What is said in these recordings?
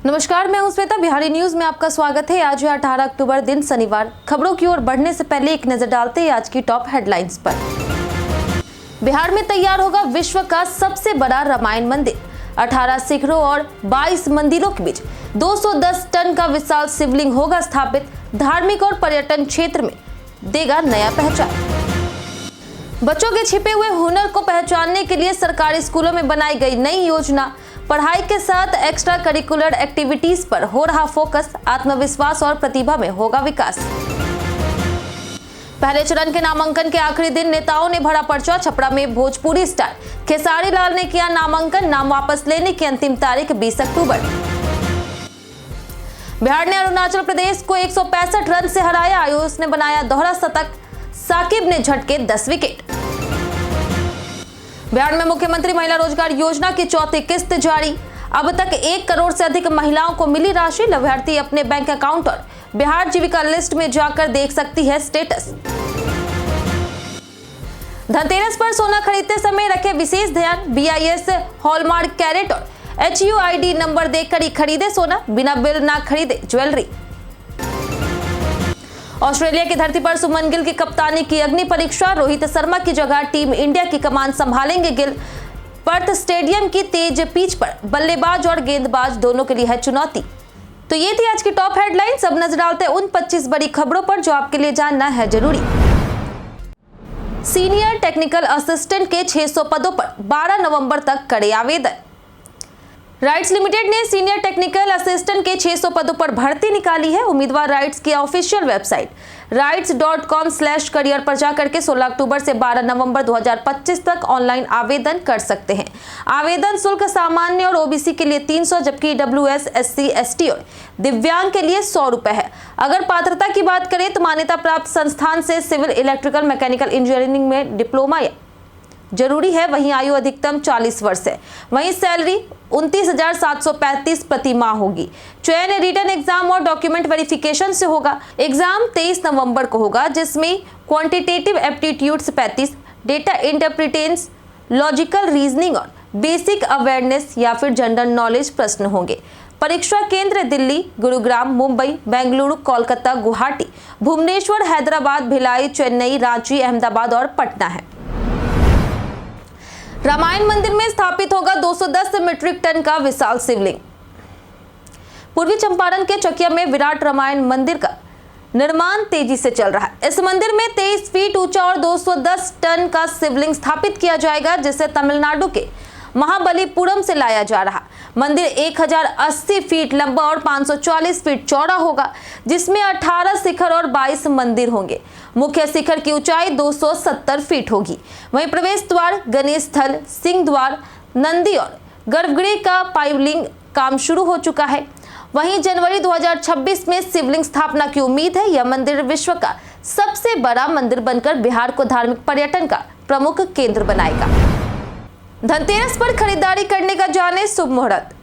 नमस्कार, मैं हूं श्वेता। बिहारी न्यूज में आपका स्वागत है। आज है 18 अक्टूबर, दिन शनिवार। खबरों की ओर बढ़ने से पहले एक नजर डालते हैं आज की टॉप हेडलाइंस पर। बिहार में तैयार होगा विश्व का सबसे बड़ा रामायण मंदिर। 18 शिखरों और 22 मंदिरों के बीच 210 टन का विशाल शिवलिंग होगा स्थापित। धार्मिक और पर्यटन क्षेत्र में देगा नया पहचान। बच्चों के छिपे हुए हुनर को पहचानने के लिए सरकारी स्कूलों में बनाई गई नई योजना। पढ़ाई के साथ एक्स्ट्रा करिकुलर एक्टिविटीज पर हो रहा फोकस। आत्मविश्वास और प्रतिभा में होगा विकास। पहले चरण के नामांकन के आखिरी दिन नेताओं ने भरा पर्चा। छपरा में भोजपुरी स्टार खेसारी लाल ने किया नामांकन। नाम वापस लेने की अंतिम तारीख 20 अक्टूबर। बिहार ने अरुणाचल प्रदेश को 165 रन से हराया। आयुष ने बनाया दोहरा शतक। साकिब ने झटके 10 विकेट। बिहार में मुख्यमंत्री महिला रोजगार योजना की चौथी किस्त जारी। अब तक 1 करोड़ से अधिक महिलाओं को मिली राशि। लाभार्थी अपने बैंक अकाउंट और बिहार जीविका लिस्ट में जाकर देख सकती है स्टेटस। धनतेरस पर सोना खरीदते समय रखे विशेष ध्यान। BIS हॉलमार्क कैरेट और HUID नंबर देखकर ही खरीदे सोना। बिना बिल ना खरीदे ज्वेलरी। ऑस्ट्रेलिया की धरती पर सुमन गिल की कप्तानी की अग्नि परीक्षा। रोहित शर्मा की जगह टीम इंडिया की कमान संभालेंगे गिल। पर्थ स्टेडियम की तेज पिच पर बल्लेबाज और गेंदबाज दोनों के लिए है चुनौती। तो ये थी आज की टॉप हेडलाइंस। अब नजर डालते हैं उन 25 बड़ी खबरों पर जो आपके लिए जानना है जरूरी। सीनियर टेक्निकल असिस्टेंट के 600 पदों पर 12 नवंबर तक करे आवेदन। राइट्स लिमिटेड ने सीनियर टेक्निकल असिस्टेंट के 600 पदों पर भर्ती निकाली है। उम्मीदवार राइट्स की ऑफिशियल वेबसाइट rights.com/career पर जाकर के 16 अक्टूबर से 12 नवंबर 2025 तक ऑनलाइन आवेदन कर सकते हैं। आवेदन शुल्क सामान्य और OBC के लिए 300, जबकि EWS, SC, ST और दिव्यांग के लिए 100 रुपए है। अगर पात्रता की बात करें तो मान्यता प्राप्त संस्थान से सिविल, इलेक्ट्रिकल, मैकेनिकल इंजीनियरिंग में डिप्लोमा या जरूरी है। वहीं आयु अधिकतम 40 वर्ष है। वहीं सैलरी 29,735 प्रति माह होगी। चयन रिटन एग्जाम और डॉक्यूमेंट वेरिफिकेशन से होगा। एग्जाम 23 नवंबर को होगा, जिसमें quantitative aptitudes 35, data interpretations, logical reasoning और बेसिक अवेयरनेस या फिर जनरल नॉलेज प्रश्न होंगे। परीक्षा केंद्र दिल्ली, गुरुग्राम, मुंबई, बेंगलुरु, कोलकाता, गुवाहाटी, भुवनेश्वर, हैदराबाद, भिलाई, चेन्नई, रांची, अहमदाबाद और पटना है। रामायण मंदिर में स्थापित होगा 210 मीट्रिक टन का विशाल शिवलिंग। पूर्वी चंपारण के चकिया में विराट रामायण मंदिर का निर्माण तेजी से चल रहा है। इस मंदिर में 23 फीट ऊंचा और 210 टन का शिवलिंग स्थापित किया जाएगा, जिसे तमिलनाडु के महाबलीपुरम से लाया जा रहा। मंदिर 1080 फीट लंबा और 540 फीट चौड़ा होगा, जिसमें 18 शिखर और 22 मंदिर होंगे। मुख्य शिखर की ऊंचाई 270 फीट होगी। वहीं प्रवेश द्वार, गणेश स्थल, सिंह द्वार, नंदी और गर्भगृह का पाइलिंग काम शुरू हो चुका है। वहीं जनवरी 2026 में शिवलिंग स्थापना की उम्मीद है। यह मंदिर विश्व का सबसे बड़ा मंदिर बनकर बिहार को धार्मिक पर्यटन का प्रमुख केंद्र बनाएगा। धनतेरस पर खरीदारी करने का जाने शुभ मुहूर्त।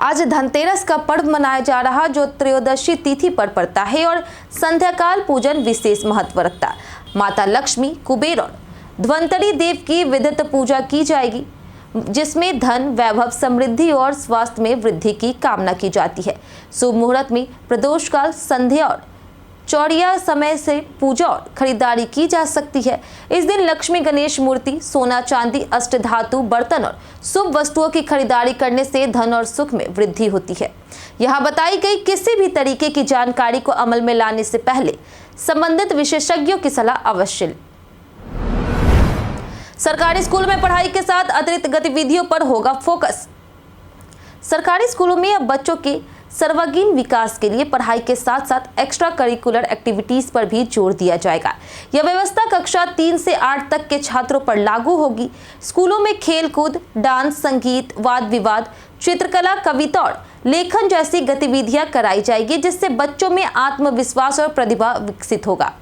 आज धनतेरस का पर्व मनाया जा रहा, जो त्रयोदशी तिथि पर पड़ता है और संध्याकाल पूजन विशेष महत्व रखता है। माता लक्ष्मी, कुबेर और धन्वंतरी देव की विधिवत पूजा की जाएगी, जिसमें धन, वैभव, समृद्धि और स्वास्थ्य में वृद्धि की कामना की जाती है। शुभ मुहूर्त में प्रदोष काल, संध्या और चौड़िया समय से पूजा और खरीदारी की जा सकती है। इस दिन लक्ष्मी गणेश मूर्ति, सोना, चांदी, अष्टधातु बर्तन और शुभ वस्तुओं की खरीदारी करने से धन और सुख में वृद्धि होती है। यहाँ बताई गई किसी भी तरीके की जानकारी को अमल में लाने से पहले संबंधित विशेषज्ञों की सलाह अवश्य लें। सरकारी स्कूल में पढ़ाई के साथ अतिरिक्त गतिविधियों पर होगा फोकस। सरकारी स्कूलों में अब बच्चों के सर्वांगीण विकास के लिए पढ़ाई के साथ साथ एक्स्ट्रा करिकुलर एक्टिविटीज पर भी जोर दिया जाएगा। यह व्यवस्था कक्षा 3 से 8 तक के छात्रों पर लागू होगी। स्कूलों में खेल कूद, डांस, संगीत, वाद विवाद, चित्रकला, कविता और लेखन जैसी गतिविधियां कराई जाएगी, जिससे बच्चों में आत्मविश्वास और प्रतिभा विकसित होगा।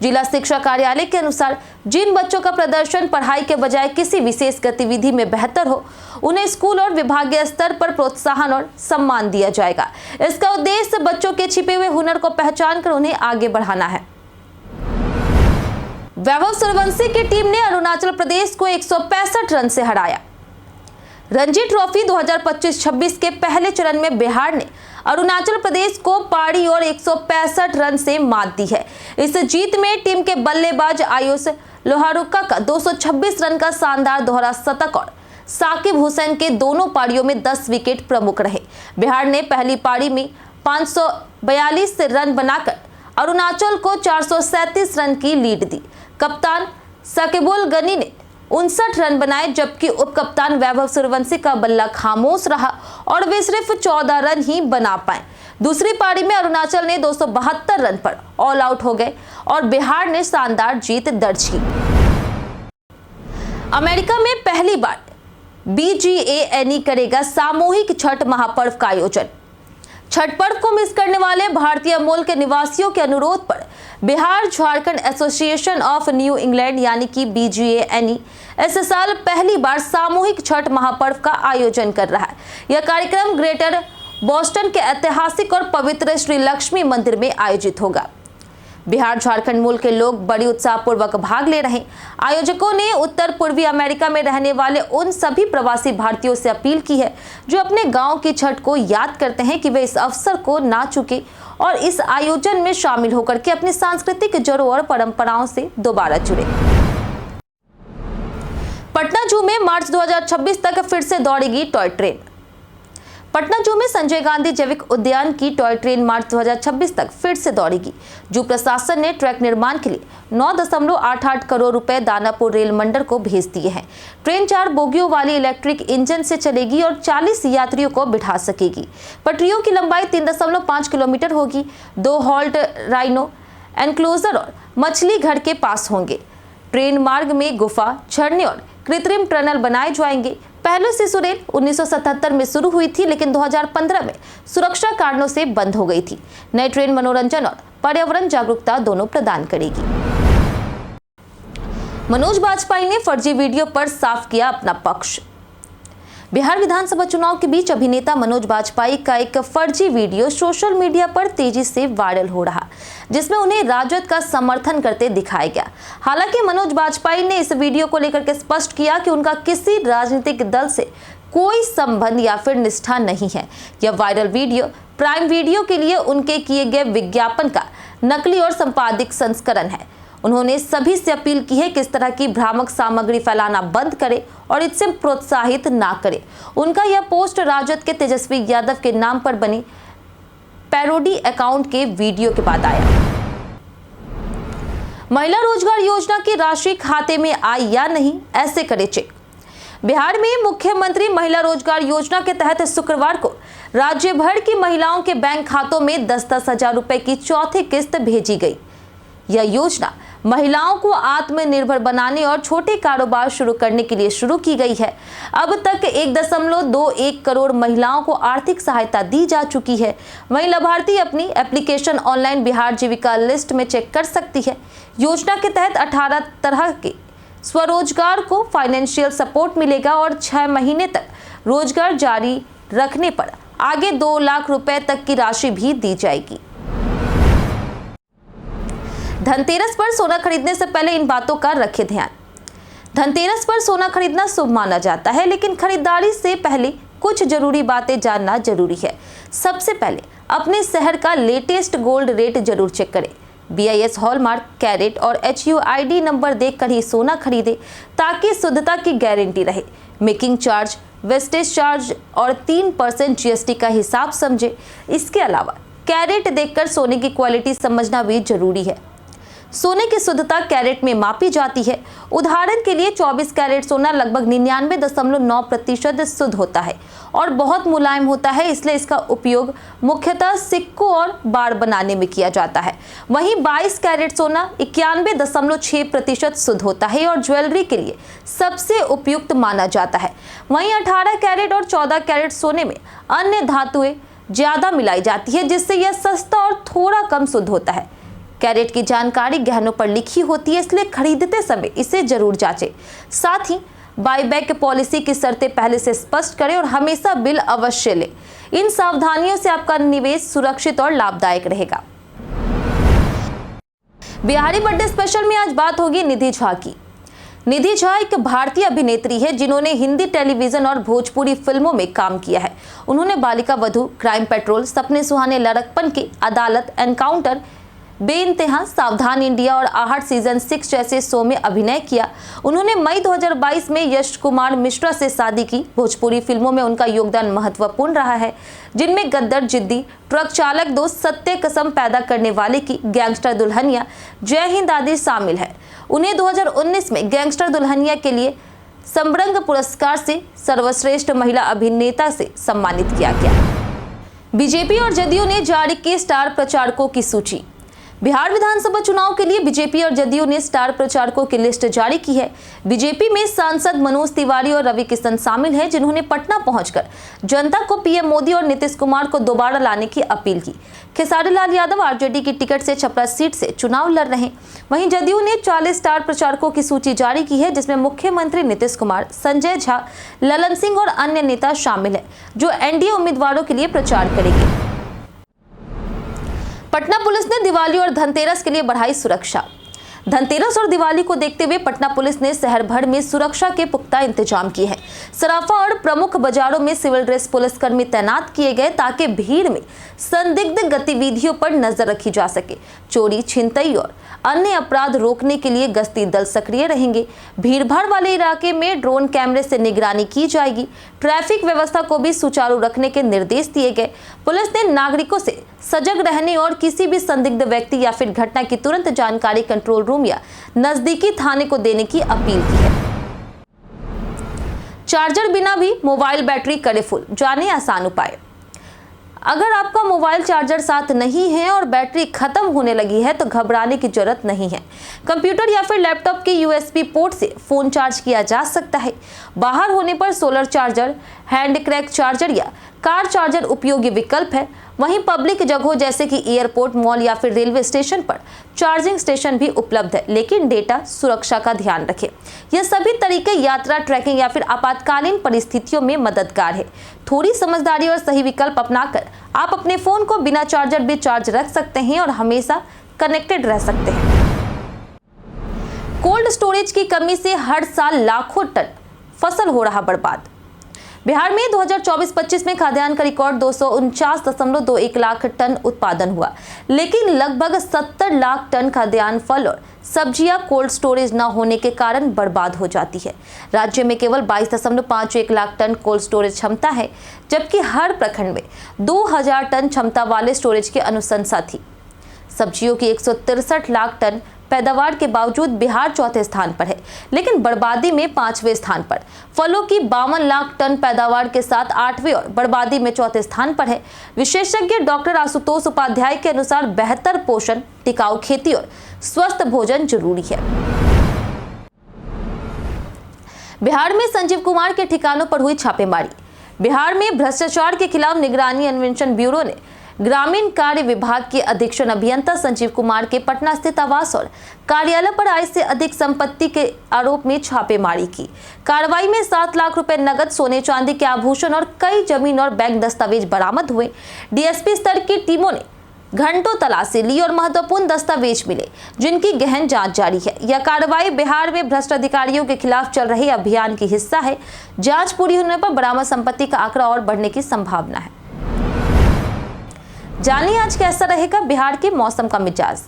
जिला शिक्षा कार्यालय के अनुसार जिन बच्चों का प्रदर्शन पढ़ाई के बजाय किसी विशेष गतिविधि में बेहतर हो, उन्हें स्कूल और विभागीय स्तर पर प्रोत्साहन और सम्मान दिया जाएगा। इसका उद्देश्य बच्चों के छिपे हुए हुनर को पहचान कर उन्हें आगे बढ़ाना है। वैभव सूर्यवंशी की टीम ने अरुणाचल प्रदेश को 165 रन से हराया। रणजी ट्रॉफी 2025-26 के पहले चरण में बिहार ने अरुणाचल प्रदेश को पारी और 165 रन से मात दी है। इस जीत में टीम के बल्लेबाज आयुष लोहारुका का 226 रन का शानदार दोहरा शतक और साकिब हुसैन के दोनों पारियों में 10 विकेट प्रमुख रहे। बिहार ने पहली पारी में 542 रन बनाकर अरुणाचल को 437 रन की लीड दी। कप्तान साकिबुल गनी ने 59 रन बनाए, जबकि उप कप्तान वैभव सूर्यवंशी का बल्ला खामोश रहा और वे सिर्फ 14 रन ही बना पाए। दूसरी पारी में अरुणाचल ने 272 रन पर ऑल आउट हो गए और बिहार ने शानदार जीत दर्ज की। अमेरिका में पहली बार BGANE करेगा सामूहिक छठ महापर्व का आयोजन। छठ पर्व को मिस करने वाले भारतीय मूल के निवासियों के अनुरोध पर Bihar Jharkhand association of new England यानी कि BGANE इस साल पहली बार सामूहिक छठ महापर्व का आयोजन कर रहा है। यह कार्यक्रम ग्रेटर बोस्टन के ऐतिहासिक और पवित्र श्री लक्ष्मी मंदिर में आयोजित होगा। बिहार झारखंड मूल के लोग बड़ी उत्साहपूर्वक भाग ले रहे हैं। आयोजकों ने उत्तर पूर्वी अमेरिका में रहने वाले उन सभी प्रवासी भारतीयों से अपील की है जो अपने गांव की छठ को याद करते हैं कि वे इस अवसर को ना चूके और इस आयोजन में शामिल होकर के अपनी सांस्कृतिक जड़ों और परंपराओं से दोबारा जुड़े। पटना जू में मार्च 2026 तक फिर से दौड़ेगी टॉय ट्रेन। पटना जू में संजय गांधी जैविक उद्यान की टॉय ट्रेन मार्च 2026 तक फिर से दौड़ेगी। जू प्रशासन ने ट्रैक निर्माण के लिए 9.88 करोड़ रुपए दानापुर रेल मंडल को भेज दिए हैं। ट्रेन 4 बोगियों वाली इलेक्ट्रिक इंजन से चलेगी और 40 यात्रियों को बिठा सकेगी। पटरियों की लंबाई 3.5 किलोमीटर होगी। 2 हॉल्ट राइनो एनक्लोजर और मछली घर के पास होंगे। ट्रेन मार्ग में गुफा, झरने और कृत्रिम टनल बनाए जाएंगे। पहले शिशु रेल 1977 में शुरू हुई थी, लेकिन 2015 में सुरक्षा कारणों से बंद हो गई थी। नई ट्रेन मनोरंजन और पर्यावरण जागरूकता दोनों प्रदान करेगी। मनोज बाजपेयी ने फर्जी वीडियो पर साफ किया अपना पक्ष। बिहार विधानसभा चुनाव के बीच अभिनेता मनोज बाजपेयी का एक फर्जी वीडियो सोशल मीडिया पर तेजी से वायरल हो रहा, जिसमें उन्हें राजद का समर्थन करते दिखाया गया। हालांकि मनोज बाजपेयी ने इस वीडियो को लेकर के स्पष्ट किया कि उनका किसी राजनीतिक दल से कोई संबंध या फिर निष्ठा नहीं है। यह वायरल वीडियो प्राइम वीडियो के लिए उनके किए गए विज्ञापन का नकली और संपादित संस्करण है। उन्होंने सभी से अपील की है कि इस तरह की भ्रामक सामग्री फैलाना बंद करें और इससे प्रोत्साहित ना करें। उनका यह पोस्ट राजद के तेजस्वी यादव के नाम पर बनी पैरोडी अकाउंट के वीडियो के बाद आया। महिला रोजगार योजना की राशि खाते में आई या नहीं, ऐसे करे चेक। बिहार में मुख्यमंत्री महिला रोजगार योजना के तहत शुक्रवार को राज्य भर की महिलाओं के बैंक खातों में 10-10 हजार रुपए की चौथी किस्त भेजी गई। यह योजना महिलाओं को आत्मनिर्भर बनाने और छोटे कारोबार शुरू करने के लिए शुरू की गई है। अब तक 1.21 करोड़ महिलाओं को आर्थिक सहायता दी जा चुकी है। वहीं लाभार्थी अपनी एप्लीकेशन ऑनलाइन बिहार जीविका लिस्ट में चेक कर सकती है। योजना के तहत 18 तरह के स्वरोजगार को फाइनेंशियल सपोर्ट मिलेगा और 6 महीने तक रोजगार जारी रखने पर आगे 2 लाख रुपए तक की राशि भी दी जाएगी। धनतेरस पर सोना खरीदने से पहले इन बातों का रखें ध्यान। धनतेरस पर सोना खरीदना शुभ माना जाता है, लेकिन खरीदारी से पहले कुछ जरूरी बातें जानना जरूरी है। सबसे पहले अपने शहर का लेटेस्ट गोल्ड रेट जरूर चेक करें। BIS हॉलमार्क, कैरेट और HUID नंबर देखकर ही सोना खरीदें ताकि शुद्धता की गारंटी रहे। मेकिंग चार्ज, वेस्टेज चार्ज और 3% GST का हिसाब समझें। इसके अलावा कैरेट देखकर सोने की क्वालिटी समझना भी जरूरी है। सोने की शुद्धता कैरेट में मापी जाती है। उदाहरण के लिए 24 कैरेट सोना लगभग 99.9% शुद्ध होता है और बहुत मुलायम होता है, इसलिए इसका उपयोग मुख्यतः सिक्कों और बार बनाने में किया जाता है। वहीं 22 कैरेट सोना 91.6% शुद्ध होता है और ज्वेलरी के लिए सबसे उपयुक्त माना जाता है। वहीं 18 कैरेट और 14 कैरेट सोने में अन्य धातुएं ज्यादा मिलाई जाती है, जिससे यह सस्ता और थोड़ा कम शुद्ध होता है। कैरेट की जानकारी गहनों पर लिखी होती है, इसलिए खरीदते समय इसे जरूर जांचें। साथ ही बाईबैक पॉलिसी की शर्तें पहले से स्पष्ट करें और हमेशा बिल अवश्य लें। इन सावधानियों से आपका निवेश सुरक्षित और लाभदायक रहेगा। बिहारी बर्थडे स्पेशल में आज बात होगी निधि झा की। निधि झा एक भारतीय अभिनेत्री है जिन्होंने हिंदी टेलीविजन और भोजपुरी फिल्मों में काम किया है। उन्होंने बालिका वधू, क्राइम पेट्रोल, सपने सुहाने, लड़कपन की अदालत, एनकाउंटर, बेइंतहा, सावधान इंडिया और आहट सीजन 6 जैसे शो में अभिनय किया। उन्होंने मई 2022 में यश कुमार मिश्रा से शादी की। भोजपुरी फिल्मों में उनका योगदान महत्वपूर्ण रहा है, जिनमें गद्दर, जिद्दी, ट्रक चालक 2, सत्य कसम पैदा करने वाले की, गैंगस्टर दुल्हनिया, जय हिंद आदि शामिल है। उन्हें 2019 में गैंगस्टर दुल्हनिया के लिए समरंग पुरस्कार से सर्वश्रेष्ठ महिला अभिनेता से सम्मानित किया गया। बीजेपी और जदयू ने जारी की स्टार प्रचारकों की सूची। बिहार विधानसभा चुनाव के लिए बीजेपी और जदयू ने स्टार प्रचारकों की लिस्ट जारी की है। बीजेपी में सांसद मनोज तिवारी और रवि किशन शामिल हैं, जिन्होंने पटना पहुंचकर जनता को पीएम मोदी और नीतीश कुमार को दोबारा लाने की अपील की। खेसारी लाल यादव आरजेडी की टिकट से छपरा सीट से चुनाव लड़ रहे हैं। वहीं जदयू ने 40 स्टार प्रचारकों की सूची जारी की है, जिसमें मुख्यमंत्री नीतीश कुमार, संजय झा, ललन सिंह और अन्य नेता शामिल है, जो एनडीए उम्मीदवारों के लिए प्रचार करेंगे। पटना पुलिस ने दिवाली और धनतेरस के लिए बढ़ाई सुरक्षा। धनतेरस और दिवाली को देखते हुए पटना पुलिस ने शहर भर में सुरक्षा के पुख्ता इंतजाम किए हैं। सराफा और प्रमुख बाजारों में सिविल ड्रेस पुलिसकर्मी तैनात किए गए ताकि भीड़ में संदिग्ध गतिविधियों पर नजर रखी जा सके। चोरी, छिनतई और अन्य अपराध रोकने के लिए गश्ती दल सक्रिय रहेंगे। भीड़भाड़ वाले इलाके में ड्रोन कैमरे से निगरानी की जाएगी। ट्रैफिक व्यवस्था को भी सुचारू रखने के निर्देश दिए गए। पुलिस ने नागरिकों से सजग रहने और किसी भी संदिग्ध व्यक्ति या फिर घटना की तुरंत जानकारी कंट्रोल रूम या नजदीकी थाने को देने की अपील की है। चार्जर बिना भी मोबाइल बैटरी करे फुल, जाने आसान उपाय। अगर आपका मोबाइल चार्जर साथ नहीं है और बैटरी खत्म होने लगी है तो घबराने की जरूरत नहीं है। कंप्यूटर या फिर लैपटॉप के यूएसबी पोर्ट से फोन चार्ज किया जा सकता है। बाहर होने पर solar charger, hand crack charger या कार चार्जर उपयोगी विकल्प है। वहीं पब्लिक जगहों जैसे कि एयरपोर्ट, मॉल या फिर रेलवे स्टेशन पर चार्जिंग स्टेशन भी उपलब्ध है, लेकिन डेटा सुरक्षा का ध्यान रखें। यह सभी तरीके यात्रा, ट्रैकिंग या फिर आपातकालीन परिस्थितियों में मददगार है। थोड़ी समझदारी और सही विकल्प अपनाकर आप अपने फोन को बिना चार्जर भी चार्ज रख सकते हैं और हमेशा कनेक्टेड रह सकते हैं। कोल्ड स्टोरेज की कमी से हर साल लाखों टन फसल हो रहा बर्बाद। बिहार में 2024-25 में खाद्यान्न का रिकॉर्ड 249.21 लाख टन उत्पादन हुआ, लेकिन लगभग 70 लाख टन खाद्यान्न, फल और सब्जियां कोल्ड स्टोरेज न होने के कारण बर्बाद हो जाती है। राज्य में केवल 22.51 लाख टन कोल्ड स्टोरेज क्षमता है, जबकि हर प्रखंड में 2000 टन क्षमता वाले स्टोरेज की अनुशंसा थी। सब्जियों की 163 लाख टन पैदावार के बावजूद बिहार चौथे स्थान पर है, लेकिन बर्बादी में 5वें स्थान पर। फलों की 52 लाख टन पैदावार के साथ 8वें और बर्बादी में चौथे स्थान पर है। विशेषज्ञ डॉक्टर आशुतोष उपाध्याय के अनुसार बेहतर पोषण, टिकाऊ खेती और स्वस्थ भोजन जरूरी है। बिहार में संजीव कुमार के ठिकानों पर हुई छापेमारी। बिहार में भ्रष्टाचार के खिलाफ निगरानी अन्वेषण ब्यूरो ने ग्रामीण कार्य विभाग के अधीक्षण अभियंता संजीव कुमार के पटना स्थित आवास और कार्यालय पर आय से अधिक संपत्ति के आरोप में छापेमारी की। कार्रवाई में 7 लाख रुपए नगद, सोने चांदी के आभूषण और कई जमीन और बैंक दस्तावेज बरामद हुए। डीएसपी स्तर की टीमों ने घंटों तलाशी ली और महत्वपूर्ण दस्तावेज मिले, जिनकी गहन जांच जारी है। यह कार्रवाई बिहार में भ्रष्ट अधिकारियों के खिलाफ चल रहे अभियान की हिस्सा है। जांच पूरी होने पर बरामद संपत्ति का आंकड़ा और बढ़ने की संभावना है। जानिए आज कैसा रहेगा बिहार के मौसम का मिजाज।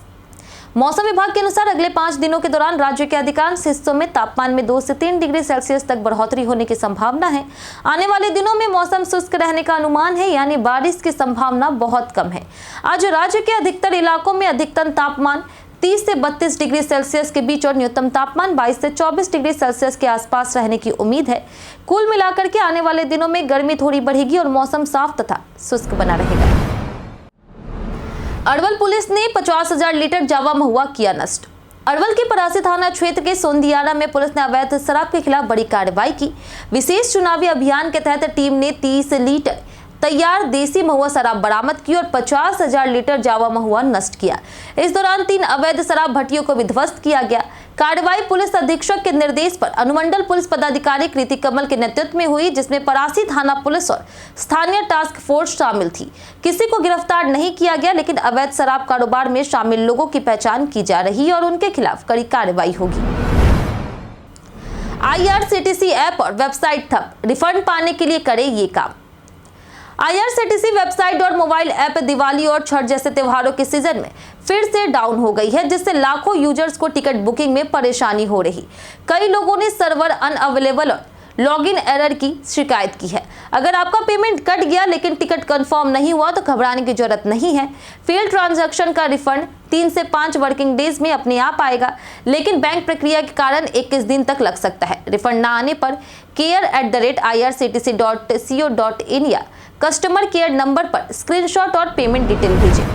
मौसम विभाग के अनुसार अगले 5 दिनों के दौरान राज्य के अधिकांश हिस्सों में तापमान में 2 से 3 डिग्री सेल्सियस तक बढ़ोतरी होने की संभावना है। आने वाले दिनों में मौसम शुष्क रहने का अनुमान है, यानी बारिश की संभावना बहुत कम है। आज राज्य के अधिकतर इलाकों में अधिकतम तापमान 30 से 32 डिग्री सेल्सियस के बीच और न्यूनतम तापमान 22 से 24 डिग्री सेल्सियस के आसपास रहने की उम्मीद है। कुल मिलाकर के आने वाले दिनों में गर्मी थोड़ी बढ़ेगी और मौसम साफ तथा शुष्क बना रहेगा। अरवल पुलिस ने 50,000 लीटर जावा महुआ किया नष्ट। अरवल के परासी थाना क्षेत्र के सोंदियारा में पुलिस ने अवैध शराब के खिलाफ बड़ी कार्रवाई की। विशेष चुनावी अभियान के तहत टीम ने 30 लीटर तैयार देसी महुआ शराब बरामद की और 50,000 लीटर जावा महुआ नष्ट किया। इस दौरान 3 अवैध शराब भट्टियों को भी ध्वस्त किया गया। कार्रवाई पुलिस अधीक्षक के निर्देश पर अनुमंडल पुलिस पदाधिकारी कृति कमल के नेतृत्व में हुई, जिसमें परासी थाना पुलिस और स्थानीय टास्क फोर्स शामिल थी। किसी को गिरफ्तार नहीं किया गया, लेकिन अवैध शराब कारोबार में शामिल लोगों की पहचान की जा रही है और उनके खिलाफ कड़ी कार्रवाई होगी। IRCTC ऐप और वेबसाइट ठप, रिफंड पाने के लिए करें ये काम। IRCTC वेबसाइट और मोबाइल ऐप दिवाली और छठ जैसे त्योहारों के सीजन में फिर से डाउन हो गई है, जिससे लाखों यूजर्स को टिकट बुकिंग में परेशानी हो रही। कई लोगों ने सर्वर अनअवेलेबल और लॉगिन एरर की शिकायत की है। अगर आपका पेमेंट कट गया लेकिन टिकट कंफर्म नहीं हुआ तो घबराने की जरूरत नहीं है। फेल ट्रांजैक्शन का रिफंड 3 से 5 वर्किंग डेज में अपने आप आएगा, लेकिन बैंक प्रक्रिया के कारण 21 दिन तक लग सकता है। रिफंड ना आने पर care@irctc.co.in या कस्टमर केयर नंबर पर स्क्रीनशॉट और पेमेंट डिटेल भेजें।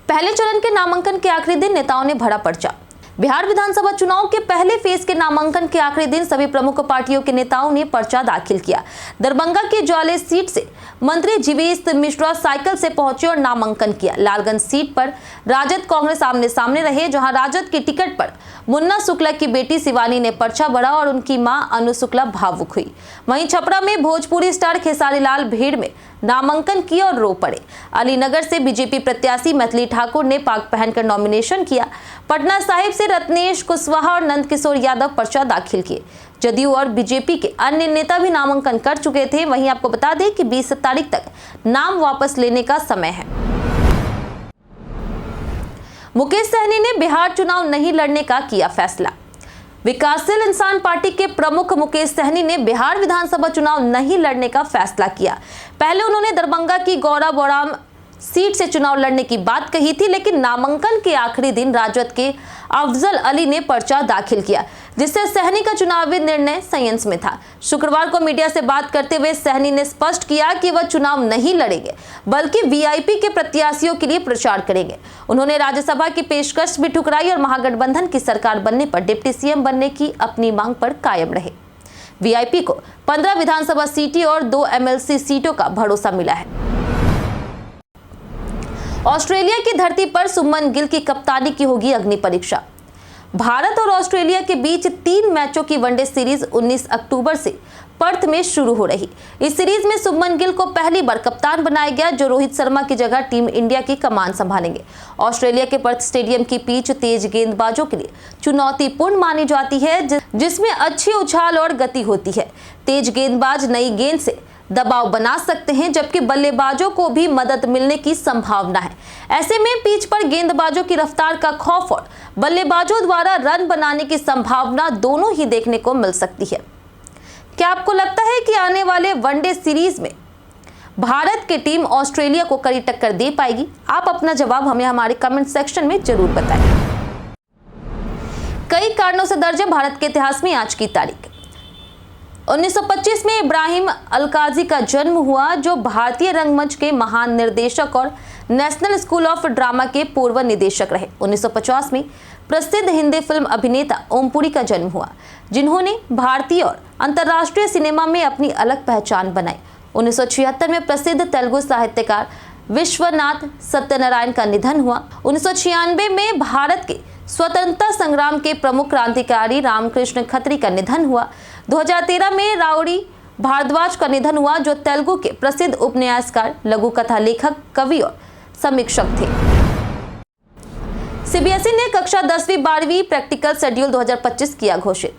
पहले चरण के नामांकन के आखिरी दिन नेताओं ने भरा पर्चा। बिहार विधानसभा चुनाव के पहले फेज के नामांकन के आखिरी दिन सभी प्रमुख पार्टियों के नेताओं ने पर्चा दाखिल किया। दरभंगा की ज्वाले सीट से मंत्री जीवेश मिश्रा साइकिल से पहुंचे और नामांकन किया। लालगंज सीट पर राजद कांग्रेस आमने सामने रहे, जहां राजद की टिकट पर मुन्ना शुक्ला की बेटी शिवानी ने पर्चा भरा और उनकी मां अनु शुक्ला भावुक हुई। वहीं छपरा में भोजपुरी स्टार खेसारी लाल भीड़ में नामांकन किया और रो पड़े। अलीनगर से बीजेपी प्रत्याशी मैथिली ठाकुर ने पाक पहनकर नॉमिनेशन किया। पटना साहिब से रत्नेश कुशवाहा और नंदकिशोर यादव पर्चा दाखिल किए। जदयू और बीजेपी के अन्य नेता भी नामांकन कर चुके थे। वहीं आपको बता दें कि 20 तारीख तक नाम वापस लेने का समय है। मुकेश सहनी ने बिहार चुनाव नहीं लड़ने का किया फैसला। विकासशील इंसान पार्टी के प्रमुख मुकेश सहनी ने बिहार विधानसभा चुनाव नहीं लड़ने का फैसला किया। पहले उन्होंने दरभंगा की गौरा बोराम सीट से चुनाव लड़ने की बात कही थी, लेकिन नामांकन के आखिरी दिन राजद के अफजल अली ने पर्चा दाखिल किया, जिससे सहनी का चुनावी निर्णय संयंत्र में था। शुक्रवार को मीडिया से बात करते हुए सहनी ने स्पष्ट किया कि वह चुनाव नहीं लड़ेंगे, बल्कि वीआईपी के प्रत्याशियों के लिए प्रचार करेंगे। उन्होंने राज्यसभा की पेशकश भी ठुकराई और महागठबंधन की सरकार बनने पर डिप्टी सीएम बनने की अपनी मांग पर कायम रहे। वीआईपी को 15 विधानसभा सीटें और 2 MLC सीटों का भरोसा मिला है। ऑस्ट्रेलिया की धरती पर सुमन गिल की कप्तानी की होगी अग्नि परीक्षा। भारत और ऑस्ट्रेलिया के बीच 3 मैचों की वनडे सीरीज 19 अक्टूबर से पर्थ में शुरू हो रही। इस सीरीज में सुमन गिल को पहली बार कप्तान बनाया गया, जो रोहित शर्मा की जगह टीम इंडिया की कमान संभालेंगे। ऑस्ट्रेलिया के पर्थ स्टेडियम की पिच तेज गेंदबाजों के लिए चुनौतीपूर्ण मानी जाती है, जिसमें अच्छी उछाल और गति होती है। तेज गेंदबाज नई गेंद से दबाव बना सकते हैं, जबकि बल्लेबाजों को भी मदद मिलने की संभावना है। ऐसे में पिच पर गेंदबाजों की रफ्तार का खौफ और बल्लेबाजों द्वारा रन बनाने की संभावना दोनों ही देखने को मिल सकती है। क्या आपको लगता है कि आने वाले वनडे सीरीज में भारत की टीम ऑस्ट्रेलिया को कड़ी टक्कर दे पाएगी? आप अपना जवाब हमें हमारे कमेंट सेक्शन में जरूर बताएं। कई कारणों से दर्ज है भारत के इतिहास में आज की तारीख। 1925 में इब्राहिम अलकाजी का जन्म हुआ, जो भारतीय रंगमंच के महान निर्देशक और नेशनल स्कूल ऑफ ड्रामा के पूर्व निदेशक रहे। 1950 में प्रसिद्ध हिंदी फिल्म अभिनेता ओमपुरी का जन्म हुआ, जिन्होंने भारतीय और अंतर्राष्ट्रीय सिनेमा में अपनी अलग पहचान बनाई। 1976 में प्रसिद्ध तेलुगु साहित्यकार विश्वनाथ सत्यनारायण का निधन हुआ। 1996 में भारत के स्वतंत्रता संग्राम के प्रमुख क्रांतिकारी रामकृष्ण खत्री का निधन हुआ। 2013 में राउडी भारद्वाज का निधन हुआ, जो तेलुगु के प्रसिद्ध उपन्यासकार, लघु कथा लेखक, कवि और समीक्षक थे। सीबीएसई ने कक्षा 10वीं 12वीं प्रैक्टिकल शेड्यूल 2025 किया घोषित।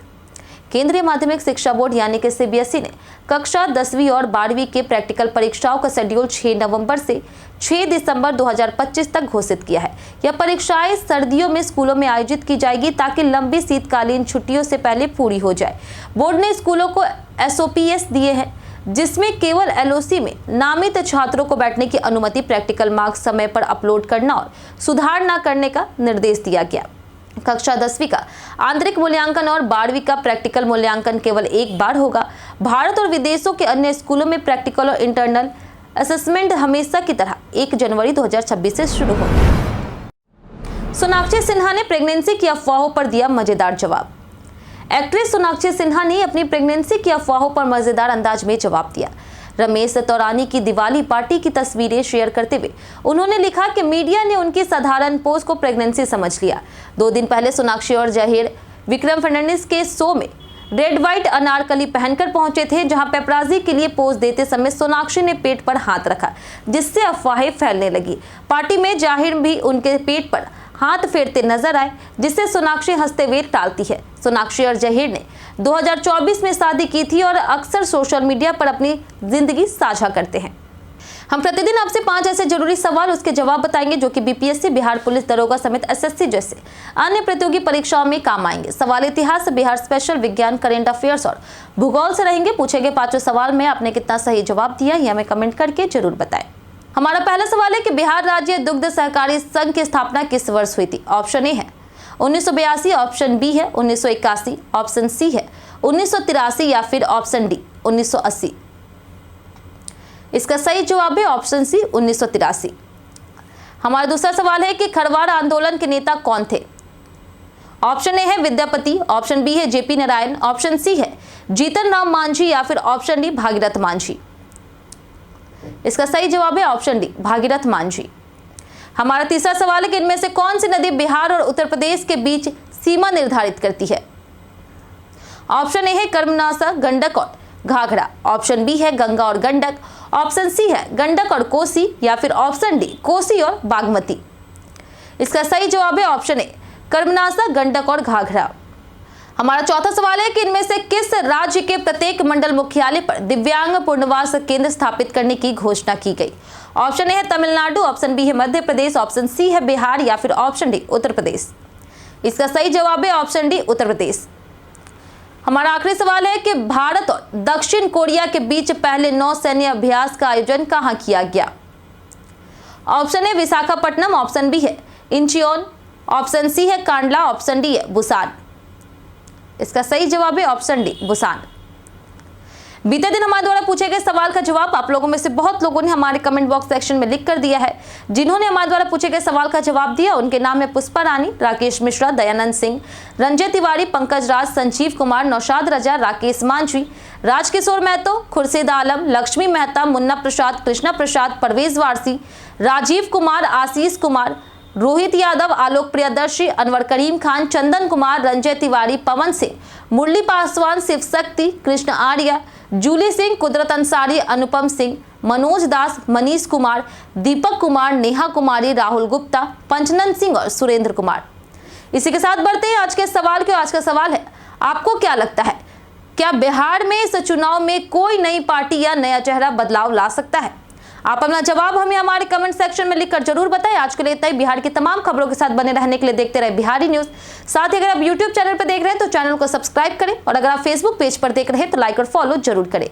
केंद्रीय माध्यमिक शिक्षा बोर्ड यानी कि सीबीएसई ने कक्षा 10वीं और 12वीं के प्रैक्टिकल परीक्षाओं का शेड्यूल 6 नवंबर से 6 दिसंबर 2025 तक घोषित किया है। यह परीक्षाएं सर्दियों में स्कूलों में आयोजित की जाएगी, ताकि लंबी शीतकालीन छुट्टियों से पहले पूरी हो जाए। बोर्ड ने स्कूलों को SOPs दिए हैं, जिसमें केवल LOC में नामित छात्रों को बैठने की अनुमति, प्रैक्टिकल मार्क्स समय पर अपलोड करना और सुधार न करने का निर्देश दिया गया। कक्षा 10वीं का आंतरिक मूल्यांकन और 12वीं का प्रैक्टिकल मूल्यांकन केवल एक बार होगा। भारत और विदेशों के अन्य स्कूलों में प्रैक्टिकल और इंटरनल असेसमेंट हमेशा की तरह 1 जनवरी 2026 से शुरू होगी। सोनाक्षी सिन्हा ने प्रेगनेंसी की अफवाहों पर दिया मजेदार जवाब। एक्ट्रेस सोनाक्षी सिन्हा ने अपनी प्रेगनेंसी की अफवाहों पर मजेदार अंदाज में जवाब दिया। रमेश तौरानी की दिवाली पार्टी की तस्वीरें शेयर करते हुए उन्होंने लिखा कि मीडिया ने उनकी साधारण पोस्ट को प्रेगनेंसी समझ लिया। 2 दिन पहले सोनाक्षी और जहीर विक्रम फर्नांडिस के शो में रेड व्हाइट अनारकली पहनकर पहुंचे थे, जहां पेपराजी के लिए पोज देते समय सोनाक्षी ने पेट पर हाथ रखा, जिससे अफवाहें फैलने लगी। पार्टी में जाहिर भी उनके पेट पर हाथ फेरते नजर आए, जिससे सोनाक्षी हंसते हुए टालती है। सोनाक्षी और जहीर ने 2024 में शादी की थी और अक्सर सोशल मीडिया पर अपनी जिंदगी साझा करते हैं। हम प्रतिदिन आपसे 5 ऐसे जरूरी सवाल उसके जवाब बताएंगे जो कि बीपीएससी, बिहार पुलिस दरोगा समेत एसएससी जैसे अन्य प्रतियोगी परीक्षाओं में काम आएंगे। सवाल इतिहास, बिहार स्पेशल, विज्ञान, करेंट अफेयर्स और भूगोल से रहेंगे। पूछे गए 5 सवाल में आपने कितना सही जवाब दिया ये हमें कमेंट करके जरूर बताएं। हमारा पहला सवाल है कि बिहार राज्य दुग्ध सहकारी संघ की स्थापना किस वर्ष हुई थी? ऑप्शन ए है 1982, ऑप्शन बी है 1981, ऑप्शन सी है 1983 या फिर ऑप्शन डी 1980। इसका सही जवाब है ऑप्शन सी 1983। हमारा दूसरा सवाल है कि खरवाड़ आंदोलन के नेता कौन थे? ऑप्शन ए है विद्यापति, ऑप्शन बी है जेपी नारायण, ऑप्शन सी है जीतन राम मांझी या फिर ऑप्शन डी भागीरथ मांझी। इसका सही जवाब है ऑप्शन डी भागीरथ मांझी। हमारा तीसरा सवाल है कि इनमें से कौन सी नदी बिहार और उत्तर प्रदेश के बीच सीमा निर्धारित करती है? ऑप्शन ए है कर्मनासा, गंडक और घाघरा, ऑप्शन बी है गंगा और गंडक, ऑप्शन सी है गंडक और कोसी या फिर ऑप्शन डी कोसी और बागमती। इसका सही जवाब है ऑप्शन ए कर्मनासा, गंडक और घाघरा। हमारा चौथा सवाल है कि इनमें से किस राज्य के प्रत्येक मंडल मुख्यालय पर दिव्यांग पुनर्वास केंद्र स्थापित करने की घोषणा की गई? ऑप्शन ए है तमिलनाडु, ऑप्शन बी है मध्य प्रदेश, ऑप्शन सी है बिहार या फिर ऑप्शन डी उत्तर प्रदेश। इसका सही जवाब है ऑप्शन डी उत्तर प्रदेश। हमारा आखिरी सवाल है कि भारत और दक्षिण कोरिया के बीच पहले नौसैन्य अभ्यास का आयोजन कहां किया गया? Option A Visakhapatnam, option B है इंचियोन, ऑप्शन सी है कांडला, ऑप्शन डी है बुसान। इसका सही जवाब है ऑप्शन डी बुसान। बीते दिन हमारे द्वारा पूछे गए सवाल का जवाब आप लोगों में से बहुत लोगों ने हमारे कमेंट बॉक्स सेक्शन में लिख कर दिया है। जिन्होंने हमारे द्वारा पूछे गए सवाल का जवाब दिया उनके नाम है पुष्पा रानी, राकेश मिश्रा, दयानंद सिंह, रंजय तिवारी, पंकज राज, संजीव कुमार, नौशाद रजा, राकेश मांझी, राजकिशोर महतो, खुर्शीद आलम, लक्ष्मी मेहता, मुन्ना प्रसाद, कृष्णा प्रसाद, परवेज वारसी, राजीव कुमार, आशीष कुमार, रोहित यादव, आलोक प्रियदर्शी, अनवर करीम खान, चंदन कुमार, रंजय तिवारी, पवन सिंह, मुरली पासवान, शिव शक्ति, कृष्ण आर्या, जूली सिंह, कुदरत अंसारी, अनुपम सिंह, मनोज दास, मनीष कुमार, दीपक कुमार, नेहा कुमारी, राहुल गुप्ता, पंचनन सिंह और सुरेंद्र कुमार। इसी के साथ बढ़ते हैं आज के सवाल के। आज का सवाल है, आपको क्या लगता है क्या बिहार में इस चुनाव में कोई नई पार्टी या नया चेहरा बदलाव ला सकता है? आप अपना जवाब हमें हमारे कमेंट सेक्शन में लिखकर जरूर बताएं। आज के लिए इतना ही। बिहार की तमाम खबरों के साथ बने रहने के लिए देखते रहे बिहारी न्यूज। साथ ही अगर आप यूट्यूब चैनल पर देख रहे हैं तो चैनल को सब्सक्राइब करें और अगर आप फेसबुक पेज पर देख रहे हैं तो लाइक और फॉलो जरूर करें।